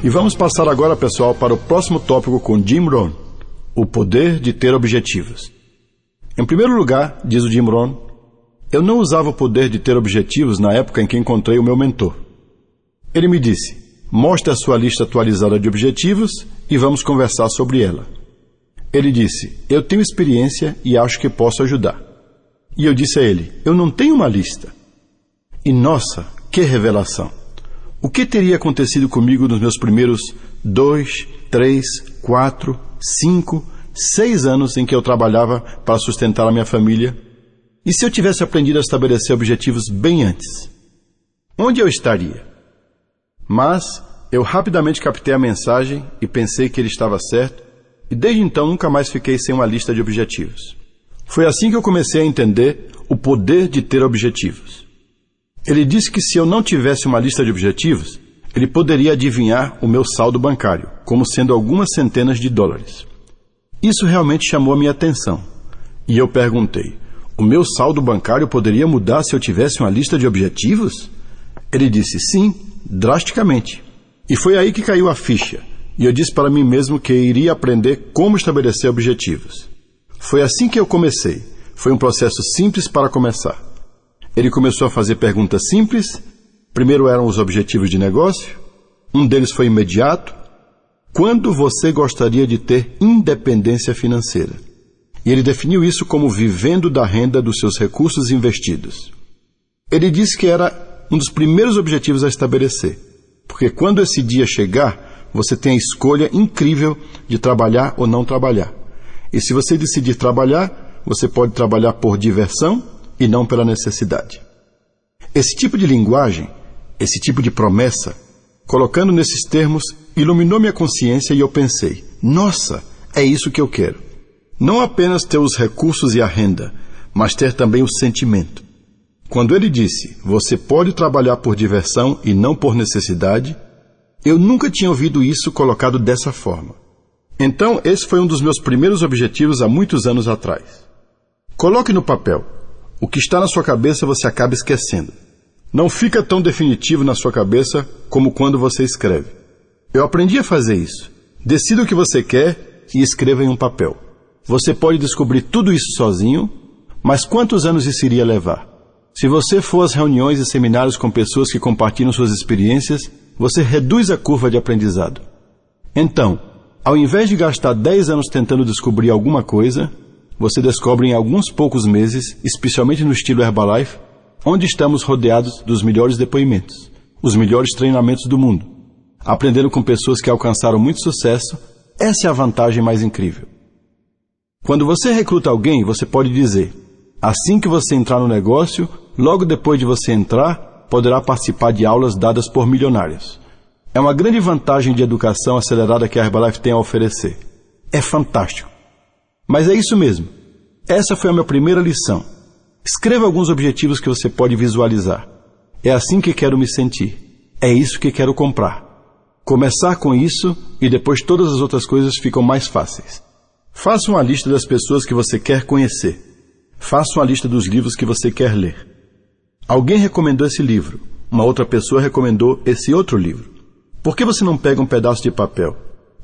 E vamos passar agora, pessoal, para o próximo tópico com Jim Rohn, o poder de ter objetivos. Em primeiro lugar, diz o Jim Rohn, eu não usava o poder de ter objetivos na época em que encontrei o meu mentor. Ele me disse, mostre a sua lista atualizada de objetivos e vamos conversar sobre ela. Ele disse, eu tenho experiência e acho que posso ajudar. E eu disse a ele, eu não tenho uma lista. E nossa, que revelação! O que teria acontecido comigo nos meus primeiros 2, 3, 4, 5, 6 anos em que eu trabalhava para sustentar a minha família? E se eu tivesse aprendido a estabelecer objetivos bem antes? Onde eu estaria? Mas eu rapidamente captei a mensagem e pensei que ele estava certo, e desde então nunca mais fiquei sem uma lista de objetivos. Foi assim que eu comecei a entender o poder de ter objetivos. Ele disse que se eu não tivesse uma lista de objetivos, ele poderia adivinhar o meu saldo bancário, como sendo algumas centenas de dólares. Isso realmente chamou a minha atenção. E eu perguntei, o meu saldo bancário poderia mudar se eu tivesse uma lista de objetivos? Ele disse, sim, drasticamente. E foi aí que caiu a ficha. E eu disse para mim mesmo que iria aprender como estabelecer objetivos. Foi assim que eu comecei. Foi um processo simples para começar. Ele começou a fazer perguntas simples. Primeiro eram os objetivos de negócio. Um deles foi imediato. Quando você gostaria de ter independência financeira? E ele definiu isso como vivendo da renda dos seus recursos investidos. Ele disse que era um dos primeiros objetivos a estabelecer, porque quando esse dia chegar, você tem a escolha incrível de trabalhar ou não trabalhar. E se você decidir trabalhar, você pode trabalhar por diversão e não pela necessidade. Esse tipo de linguagem, esse tipo de promessa, colocando nesses termos, iluminou minha consciência e eu pensei, nossa, é isso que eu quero. Não apenas ter os recursos e a renda, mas ter também o sentimento. Quando ele disse, você pode trabalhar por diversão e não por necessidade, eu nunca tinha ouvido isso colocado dessa forma. Então, esse foi um dos meus primeiros objetivos há muitos anos atrás. Coloque no papel. O que está na sua cabeça você acaba esquecendo. Não fica tão definitivo na sua cabeça como quando você escreve. Eu aprendi a fazer isso. Decida o que você quer e escreva em um papel. Você pode descobrir tudo isso sozinho, mas quantos anos isso iria levar? Se você for às reuniões e seminários com pessoas que compartilham suas experiências, você reduz a curva de aprendizado. Então, ao invés de gastar 10 anos tentando descobrir alguma coisa, você descobre em alguns poucos meses, especialmente no estilo Herbalife, onde estamos rodeados dos melhores depoimentos, os melhores treinamentos do mundo. Aprendendo com pessoas que alcançaram muito sucesso, essa é a vantagem mais incrível. Quando você recruta alguém, você pode dizer, assim que você entrar no negócio, logo depois de você entrar, poderá participar de aulas dadas por milionários. É uma grande vantagem de educação acelerada que a Herbalife tem a oferecer. É fantástico. Mas é isso mesmo. Essa foi a minha primeira lição. Escreva alguns objetivos que você pode visualizar. É assim que quero me sentir. É isso que quero comprar. Começar com isso e depois todas as outras coisas ficam mais fáceis. Faça uma lista das pessoas que você quer conhecer. Faça uma lista dos livros que você quer ler. Alguém recomendou esse livro. Uma outra pessoa recomendou esse outro livro. Por que você não pega um pedaço de papel?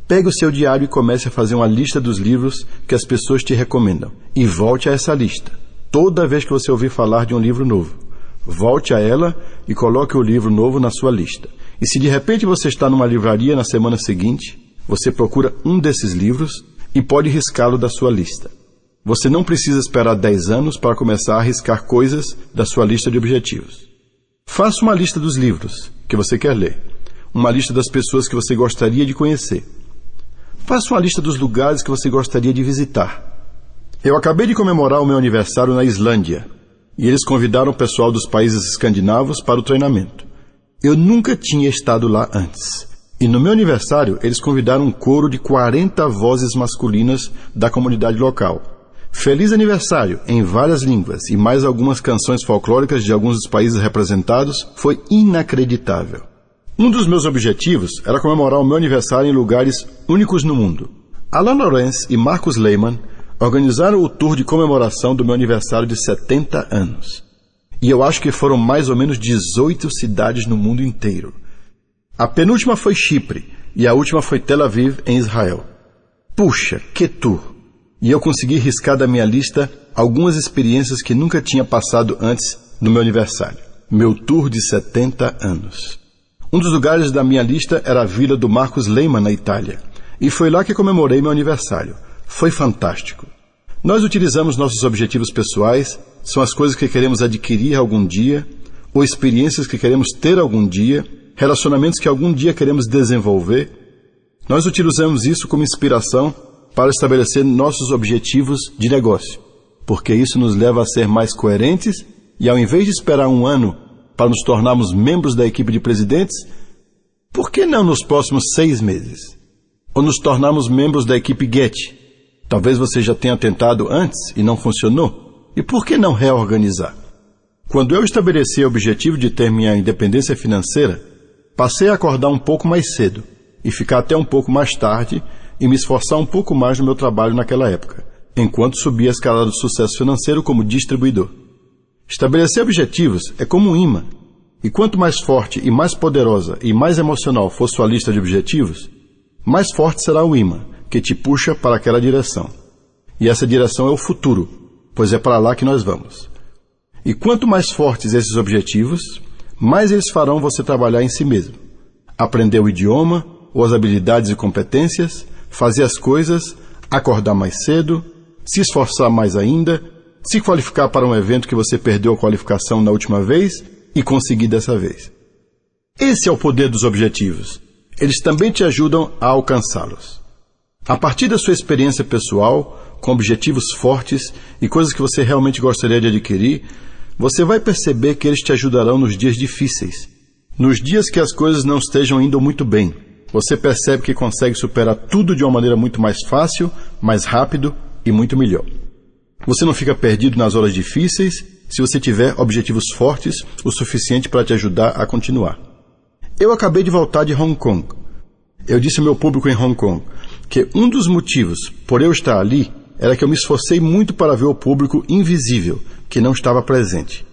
Pegue o seu diário e comece a fazer uma lista dos livros que as pessoas te recomendam. E volte a essa lista. Toda vez que você ouvir falar de um livro novo, volte a ela e coloque o livro novo na sua lista. E se de repente você está numa livraria na semana seguinte, você procura um desses livros e pode riscá-lo da sua lista. Você não precisa esperar 10 anos para começar a riscar coisas da sua lista de objetivos. Faça uma lista dos livros que você quer ler. Uma lista das pessoas que você gostaria de conhecer. Faça uma lista dos lugares que você gostaria de visitar. Eu acabei de comemorar o meu aniversário na Islândia, e eles convidaram o pessoal dos países escandinavos para o treinamento. Eu nunca tinha estado lá antes. E no meu aniversário, eles convidaram um coro de 40 vozes masculinas da comunidade local. Feliz aniversário, em várias línguas, e mais algumas canções folclóricas de alguns dos países representados, foi inacreditável. Um dos meus objetivos era comemorar o meu aniversário em lugares únicos no mundo. Alan Lorenz e Marcus Lehmann organizaram o tour de comemoração do meu aniversário de 70 anos. E eu acho que foram mais ou menos 18 cidades no mundo inteiro. A penúltima foi Chipre, e a última foi Tel Aviv, em Israel. Puxa, que tour! E eu consegui riscar da minha lista algumas experiências que nunca tinha passado antes no meu aniversário. Meu tour de 70 anos. Um dos lugares da minha lista era a vila do Marcus Lehmann, na Itália. E foi lá que comemorei meu aniversário. Foi fantástico. Nós utilizamos nossos objetivos pessoais, são as coisas que queremos adquirir algum dia, ou experiências que queremos ter algum dia, relacionamentos que algum dia queremos desenvolver. Nós utilizamos isso como inspiração para estabelecer nossos objetivos de negócio, porque isso nos leva a ser mais coerentes e, ao invés de esperar um ano para nos tornarmos membros da equipe de presidentes, por que não nos próximos 6 meses? Ou nos tornarmos membros da equipe Getty? Talvez você já tenha tentado antes e não funcionou. E por que não reorganizar? Quando eu estabeleci o objetivo de ter minha independência financeira, passei a acordar um pouco mais cedo e ficar até um pouco mais tarde e me esforçar um pouco mais no meu trabalho naquela época, enquanto subia a escala do sucesso financeiro como distribuidor. Estabelecer objetivos é como um imã, e quanto mais forte e mais poderosa e mais emocional for sua lista de objetivos, mais forte será o imã que te puxa para aquela direção. E essa direção é o futuro, pois é para lá que nós vamos. E quanto mais fortes esses objetivos, mais eles farão você trabalhar em si mesmo. Aprender o idioma, ou as habilidades e competências, fazer as coisas, acordar mais cedo, se esforçar mais ainda, se qualificar para um evento que você perdeu a qualificação na última vez e conseguir dessa vez. Esse é o poder dos objetivos. Eles também te ajudam a alcançá-los. A partir da sua experiência pessoal, com objetivos fortes e coisas que você realmente gostaria de adquirir, você vai perceber que eles te ajudarão nos dias difíceis. Nos dias que as coisas não estejam indo muito bem, você percebe que consegue superar tudo de uma maneira muito mais fácil, mais rápido e muito melhor. Você não fica perdido nas horas difíceis se você tiver objetivos fortes o suficiente para te ajudar a continuar. Eu acabei de voltar de Hong Kong. Eu disse ao meu público em Hong Kong que um dos motivos por eu estar ali era que eu me esforcei muito para ver o público invisível, que não estava presente.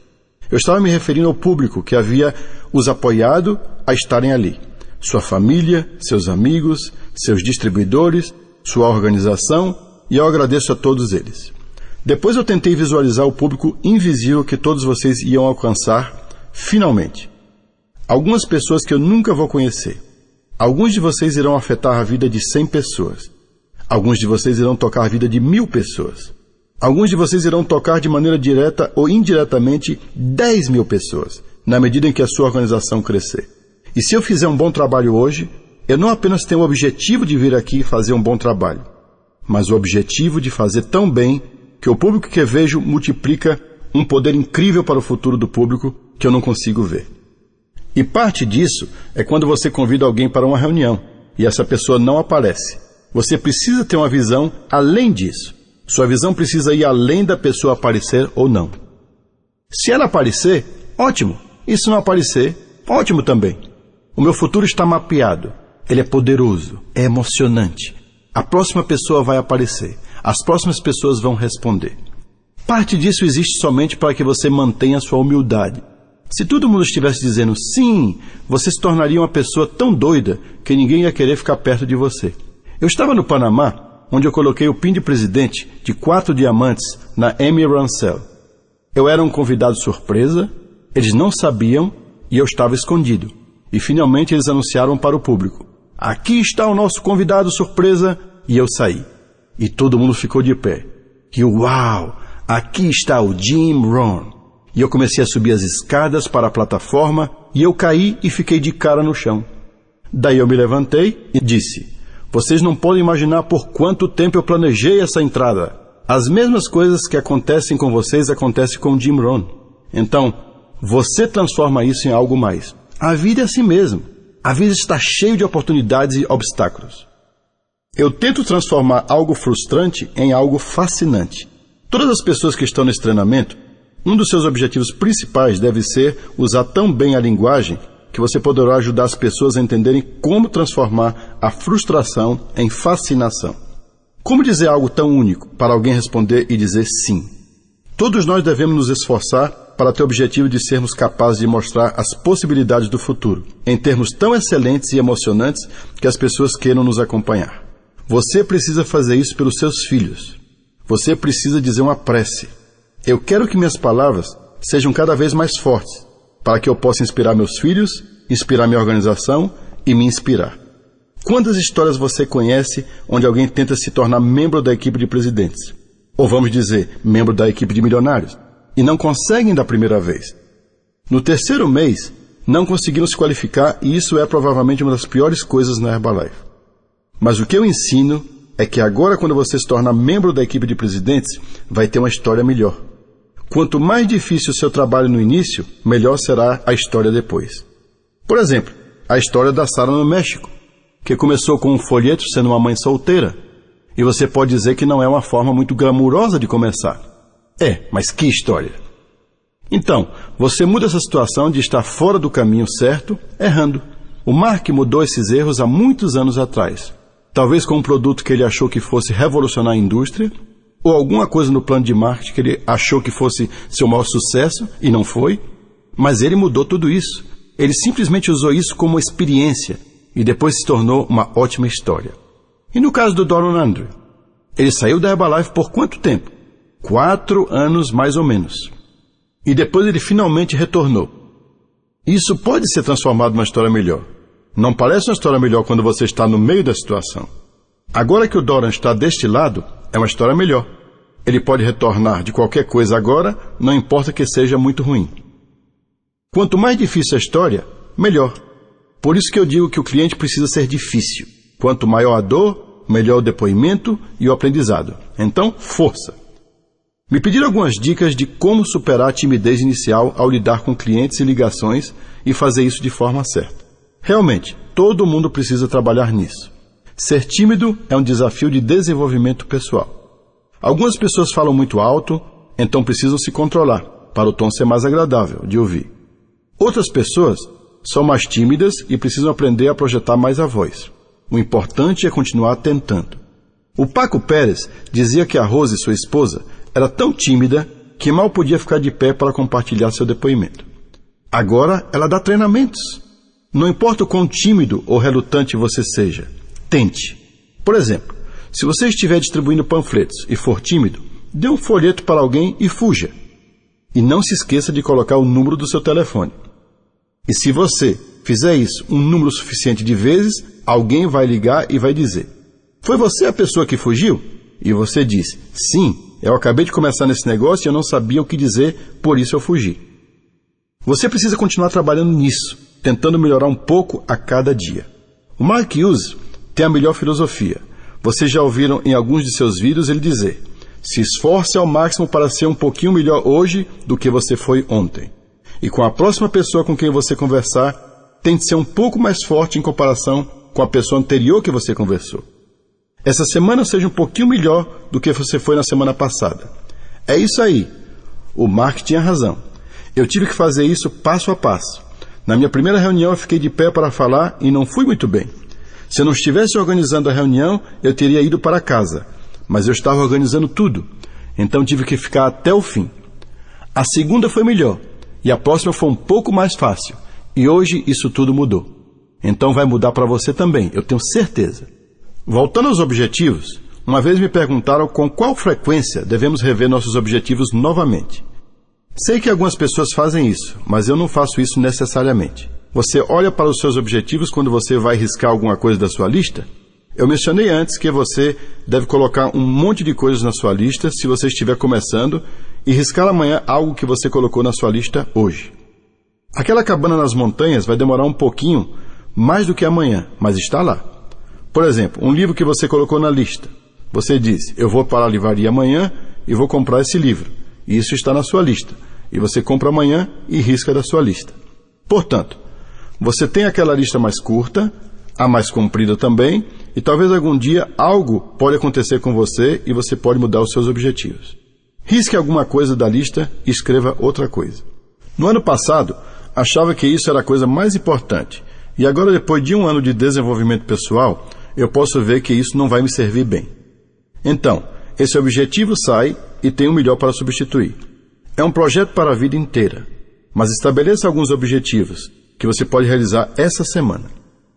Eu estava me referindo ao público que havia os apoiado a estarem ali. Sua família, seus amigos, seus distribuidores, sua organização, e eu agradeço a todos eles. Depois eu tentei visualizar o público invisível que todos vocês iam alcançar, finalmente. Algumas pessoas que eu nunca vou conhecer. Alguns de vocês irão afetar a vida de 100 pessoas. Alguns de vocês irão tocar a vida de 1000 pessoas. Alguns de vocês irão tocar de maneira direta ou indiretamente 10.000 pessoas, na medida em que a sua organização crescer. E se eu fizer um bom trabalho hoje, eu não apenas tenho o objetivo de vir aqui fazer um bom trabalho, mas o objetivo de fazer tão bem que o público que vejo multiplica um poder incrível para o futuro do público que eu não consigo ver. E parte disso é quando você convida alguém para uma reunião e essa pessoa não aparece. Você precisa ter uma visão além disso. Sua visão precisa ir além da pessoa aparecer ou não. Se ela aparecer, ótimo. E se não aparecer, ótimo também. O meu futuro está mapeado. Ele é poderoso, é emocionante. A próxima pessoa vai aparecer. As próximas pessoas vão responder. Parte disso existe somente para que você mantenha sua humildade. Se todo mundo estivesse dizendo sim, você se tornaria uma pessoa tão doida que ninguém ia querer ficar perto de você. Eu estava no Panamá, onde eu coloquei o pin de presidente de 4 diamantes na Amy Ransell. Eu era um convidado surpresa, eles não sabiam e eu estava escondido. E finalmente eles anunciaram para o público: aqui está o nosso convidado surpresa, e eu saí. E todo mundo ficou de pé. E uau, aqui está o Jim Rohn. E eu comecei a subir as escadas para a plataforma e eu caí e fiquei de cara no chão. Daí eu me levantei e disse: vocês não podem imaginar por quanto tempo eu planejei essa entrada. As mesmas coisas que acontecem com vocês acontecem com Jim Rohn. Então, você transforma isso em algo mais. A vida é assim mesmo. A vida está cheia de oportunidades e obstáculos. Eu tento transformar algo frustrante em algo fascinante. Todas as pessoas que estão nesse treinamento, um dos seus objetivos principais deve ser usar tão bem a linguagem que você poderá ajudar as pessoas a entenderem como transformar a frustração em fascinação. Como dizer algo tão único para alguém responder e dizer sim? Todos nós devemos nos esforçar para ter o objetivo de sermos capazes de mostrar as possibilidades do futuro, em termos tão excelentes e emocionantes que as pessoas queiram nos acompanhar. Você precisa fazer isso pelos seus filhos. Você precisa dizer uma prece. Eu quero que minhas palavras sejam cada vez mais fortes, para que eu possa inspirar meus filhos, inspirar minha organização e me inspirar. Quantas histórias você conhece onde alguém tenta se tornar membro da equipe de presidentes? Ou vamos dizer, membro da equipe de milionários, e não conseguem da primeira vez. No terceiro mês, não conseguiram se qualificar e isso é provavelmente uma das piores coisas na Herbalife. Mas o que eu ensino é que agora, quando você se tornar membro da equipe de presidentes, vai ter uma história melhor. Quanto mais difícil o seu trabalho no início, melhor será a história depois. Por exemplo, a história da Sarah no México, que começou com um folheto sendo uma mãe solteira. E você pode dizer que não é uma forma muito glamurosa de começar. Mas que história! Então, você muda essa situação de estar fora do caminho certo, errando. O Mark mudou esses erros há muitos anos atrás. Talvez com um produto que ele achou que fosse revolucionar a indústria, ou alguma coisa no plano de marketing que ele achou que fosse seu maior sucesso, e não foi. Mas ele mudou tudo isso. Ele simplesmente usou isso como experiência, e depois se tornou uma ótima história. E no caso do Doron Andrew? Ele saiu da Herbalife por quanto tempo? 4 anos mais ou menos. E depois ele finalmente retornou. Isso pode ser transformado numa história melhor. Não parece uma história melhor quando você está no meio da situação. Agora que o Doron está deste lado, é uma história melhor. Ele pode retornar de qualquer coisa agora, não importa que seja muito ruim. Quanto mais difícil a história, melhor. Por isso que eu digo que o cliente precisa ser difícil. Quanto maior a dor, melhor o depoimento e o aprendizado. Então, força! Me pediram algumas dicas de como superar a timidez inicial ao lidar com clientes e ligações e fazer isso de forma certa. Realmente, todo mundo precisa trabalhar nisso. Ser tímido é um desafio de desenvolvimento pessoal. Algumas pessoas falam muito alto, então precisam se controlar, para o tom ser mais agradável de ouvir. Outras pessoas são mais tímidas e precisam aprender a projetar mais a voz. O importante é continuar tentando. O Paco Pérez dizia que a Rose, sua esposa, era tão tímida que mal podia ficar de pé para compartilhar seu depoimento. Agora ela dá treinamentos. Não importa o quão tímido ou relutante você seja, tente. Por exemplo, se você estiver distribuindo panfletos e for tímido, dê um folheto para alguém e fuja. E não se esqueça de colocar o número do seu telefone. E se você fizer isso um número suficiente de vezes, alguém vai ligar e vai dizer: foi você a pessoa que fugiu? E você diz: sim, eu acabei de começar nesse negócio e eu não sabia o que dizer, por isso eu fugi. Você precisa continuar trabalhando nisso, tentando melhorar um pouco a cada dia. O Mark Hughes tem a melhor filosofia. Vocês já ouviram em alguns de seus vídeos ele dizer: se esforce ao máximo para ser um pouquinho melhor hoje do que você foi ontem. E com a próxima pessoa com quem você conversar, tente ser um pouco mais forte em comparação com a pessoa anterior que você conversou. Essa semana seja um pouquinho melhor do que você foi na semana passada. É isso aí. O Mark tinha razão. Eu tive que fazer isso passo a passo. Na minha primeira reunião eu fiquei de pé para falar e não fui muito bem. Se eu não estivesse organizando a reunião, eu teria ido para casa. Mas eu estava organizando tudo. Então tive que ficar até o fim. A segunda foi melhor. E a próxima foi um pouco mais fácil. E hoje isso tudo mudou. Então vai mudar para você também, eu tenho certeza. Voltando aos objetivos, uma vez me perguntaram com qual frequência devemos rever nossos objetivos novamente. Sei que algumas pessoas fazem isso, mas eu não faço isso necessariamente. Você olha para os seus objetivos quando você vai riscar alguma coisa da sua lista? Eu mencionei antes que você deve colocar um monte de coisas na sua lista se você estiver começando e riscar amanhã algo que você colocou na sua lista hoje. Aquela cabana nas montanhas vai demorar um pouquinho mais do que amanhã, mas está lá. Por exemplo, um livro que você colocou na lista. Você diz: eu vou para a livraria amanhã e vou comprar esse livro. E isso está na sua lista. E você compra amanhã e risca da sua lista. Portanto, você tem aquela lista mais curta, a mais comprida também, e talvez algum dia algo pode acontecer com você e você pode mudar os seus objetivos. Risque alguma coisa da lista e escreva outra coisa. No ano passado, achava que isso era a coisa mais importante. E agora, depois de um ano de desenvolvimento pessoal, eu posso ver que isso não vai me servir bem. Então, esse objetivo sai e tem um melhor para substituir. É um projeto para a vida inteira, mas estabeleça alguns objetivos que você pode realizar essa semana.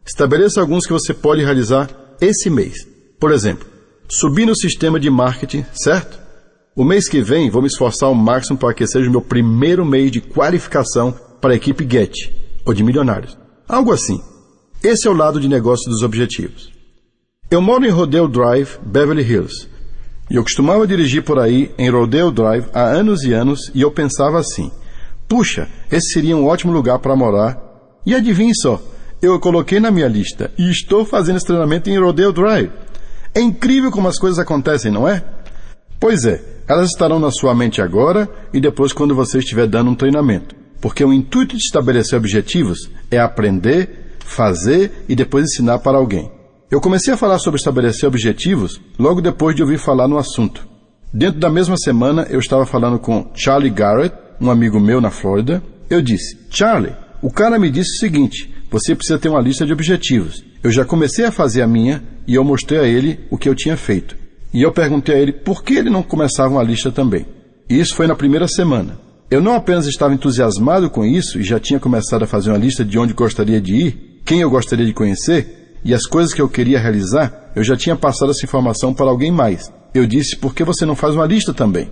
Estabeleça alguns que você pode realizar esse mês. Por exemplo, subir no sistema de marketing, certo? O mês que vem vou me esforçar ao máximo para que seja o meu primeiro mês de qualificação para a equipe Get, ou de milionários. Algo assim. Esse é o lado de negócio dos objetivos. Eu moro em Rodeo Drive, Beverly Hills. E eu costumava dirigir por aí em Rodeo Drive há anos e anos e eu pensava assim, puxa, esse seria um ótimo lugar para morar. E adivinhe só, eu coloquei na minha lista e estou fazendo esse treinamento em Rodeo Drive. É incrível como as coisas acontecem, não é? Pois é, elas estarão na sua mente agora e depois quando você estiver dando um treinamento. Porque o intuito de estabelecer objetivos é aprender, fazer e depois ensinar para alguém. Eu comecei a falar sobre estabelecer objetivos logo depois de ouvir falar no assunto. Dentro da mesma semana, eu estava falando com Charlie Garrett, um amigo meu na Flórida. Eu disse, Charlie, o cara me disse o seguinte, você precisa ter uma lista de objetivos. Eu já comecei a fazer a minha e eu mostrei a ele o que eu tinha feito. E eu perguntei a ele por que ele não começava uma lista também. E isso foi na primeira semana. Eu não apenas estava entusiasmado com isso e já tinha começado a fazer uma lista de onde gostaria de ir, quem eu gostaria de conhecer, e as coisas que eu queria realizar, eu já tinha passado essa informação para alguém mais. Eu disse, por que você não faz uma lista também?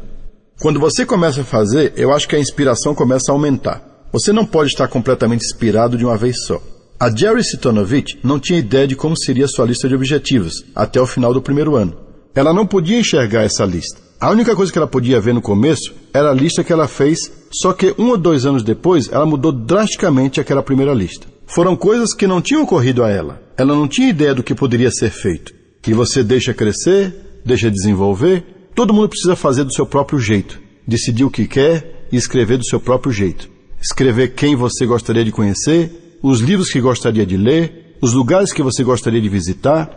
Quando você começa a fazer, eu acho que a inspiração começa a aumentar. Você não pode estar completamente inspirado de uma vez só. A Jerry Sitonovich não tinha ideia de como seria sua lista de objetivos até o final do primeiro ano. Ela não podia enxergar essa lista. A única coisa que ela podia ver no começo era a lista que ela fez, só que 1 ou 2 anos depois, ela mudou drasticamente aquela primeira lista. Foram coisas que não tinham ocorrido a ela. Ela não tinha ideia do que poderia ser feito. E você deixa crescer, deixa desenvolver. Todo mundo precisa fazer do seu próprio jeito. Decidir o que quer e escrever do seu próprio jeito. Escrever quem você gostaria de conhecer, os livros que gostaria de ler, os lugares que você gostaria de visitar.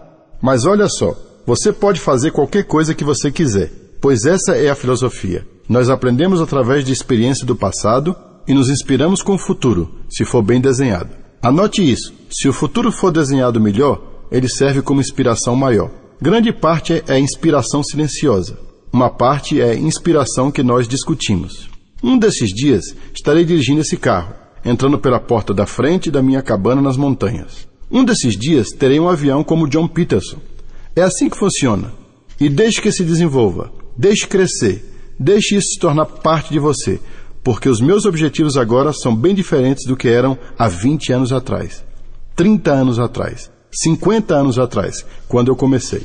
Mas olha só, você pode fazer qualquer coisa que você quiser, pois essa é a filosofia. Nós aprendemos através de experiência do passado e nos inspiramos com o futuro, se for bem desenhado. Anote isso, se o futuro for desenhado melhor, ele serve como inspiração maior. Grande parte é inspiração silenciosa. Uma parte é inspiração que nós discutimos. Um desses dias, estarei dirigindo esse carro, entrando pela porta da frente da minha cabana nas montanhas. Um desses dias, terei um avião como John Peterson. É assim que funciona. E deixe que se desenvolva, deixe crescer, deixe isso se tornar parte de você, porque os meus objetivos agora são bem diferentes do que eram há 20 anos atrás, 30 anos atrás, 50 anos atrás, quando eu comecei.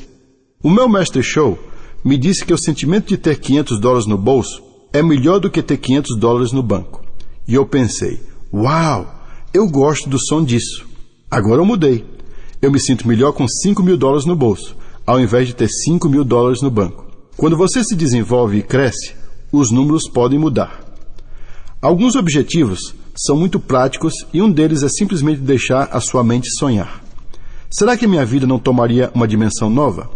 O meu mestre Show me disse que o sentimento de ter $500 no bolso é melhor do que ter $500 no banco. E eu pensei, uau, eu gosto do som disso. Agora eu mudei. Eu me sinto melhor com $5.000 no bolso, ao invés de ter $5.000 no banco. Quando você se desenvolve e cresce, os números podem mudar. Alguns objetivos são muito práticos e um deles é simplesmente deixar a sua mente sonhar. Será que minha vida não tomaria uma dimensão nova?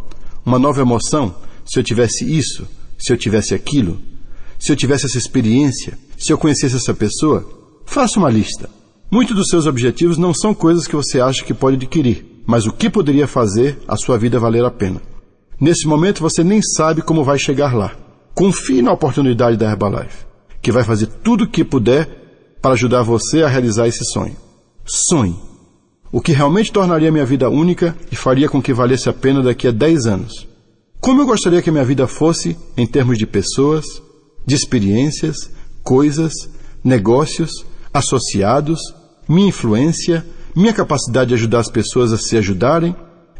Uma nova emoção? Se eu tivesse isso? Se eu tivesse aquilo? Se eu tivesse essa experiência? Se eu conhecesse essa pessoa? Faça uma lista. Muitos dos seus objetivos não são coisas que você acha que pode adquirir, mas o que poderia fazer a sua vida valer a pena. Nesse momento você nem sabe como vai chegar lá. Confie na oportunidade da Herbalife, que vai fazer tudo o que puder para ajudar você a realizar esse sonho. Sonhe. O que realmente tornaria minha vida única e faria com que valesse a pena daqui a 10 anos. Como eu gostaria que minha vida fosse em termos de pessoas, de experiências, coisas, negócios, associados, minha influência, minha capacidade de ajudar as pessoas a se ajudarem.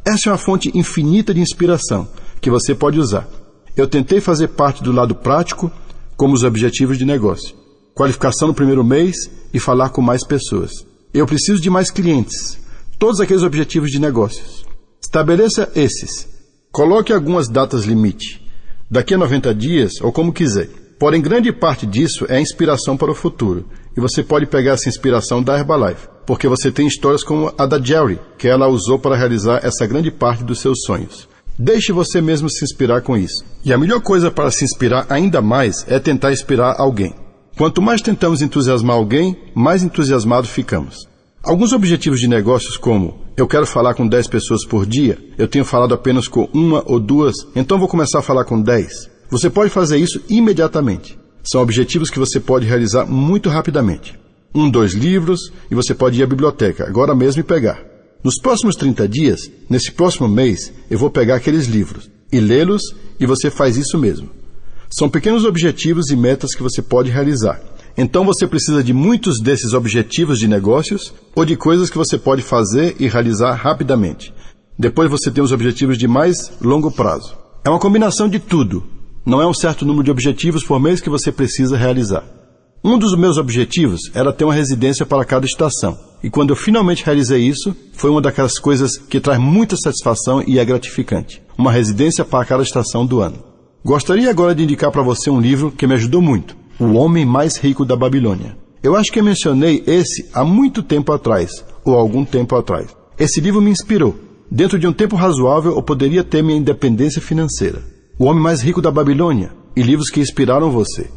Essa é uma fonte infinita de inspiração que você pode usar. Eu tentei fazer parte do lado prático, como os objetivos de negócio. Qualificação no primeiro mês e falar com mais pessoas. Eu preciso de mais clientes. Todos aqueles objetivos de negócios. Estabeleça esses. Coloque algumas datas limite. Daqui a 90 dias ou como quiser. Porém, grande parte disso é inspiração para o futuro. E você pode pegar essa inspiração da Herbalife. Porque você tem histórias como a da Jerry, que ela usou para realizar essa grande parte dos seus sonhos. Deixe você mesmo se inspirar com isso. E a melhor coisa para se inspirar ainda mais é tentar inspirar alguém. Quanto mais tentamos entusiasmar alguém, mais entusiasmados ficamos. Alguns objetivos de negócios como, eu quero falar com 10 pessoas por dia, eu tenho falado apenas com 1 ou 2, então vou começar a falar com 10. Você pode fazer isso imediatamente. São objetivos que você pode realizar muito rapidamente. 2 livros e você pode ir à biblioteca, agora mesmo, e pegar. Nos próximos 30 dias, nesse próximo mês, eu vou pegar aqueles livros e lê-los, e você faz isso mesmo. São pequenos objetivos e metas que você pode realizar. Então você precisa de muitos desses objetivos de negócios ou de coisas que você pode fazer e realizar rapidamente. Depois você tem os objetivos de mais longo prazo. É uma combinação de tudo. Não é um certo número de objetivos por mês que você precisa realizar. Um dos meus objetivos era ter uma residência para cada estação. E quando eu finalmente realizei isso, foi uma daquelas coisas que traz muita satisfação e é gratificante. Uma residência para cada estação do ano. Gostaria agora de indicar para você um livro que me ajudou muito. O Homem Mais Rico da Babilônia. Eu acho que eu mencionei esse há muito tempo atrás, ou algum tempo atrás. Esse livro me inspirou. Dentro de um tempo razoável, eu poderia ter minha independência financeira. O Homem Mais Rico da Babilônia e livros que inspiraram você.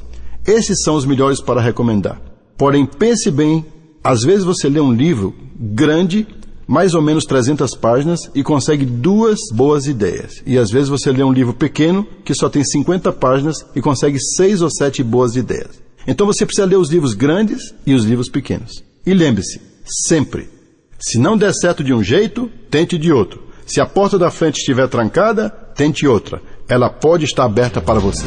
Esses são os melhores para recomendar. Porém, pense bem, às vezes você lê um livro grande, mais ou menos 300 páginas, e consegue 2 boas ideias. E às vezes você lê um livro pequeno, que só tem 50 páginas, e consegue 6 ou 7 boas ideias. Então você precisa ler os livros grandes e os livros pequenos. E lembre-se, sempre, se não der certo de um jeito, tente de outro. Se a porta da frente estiver trancada, tente outra. Ela pode estar aberta para você.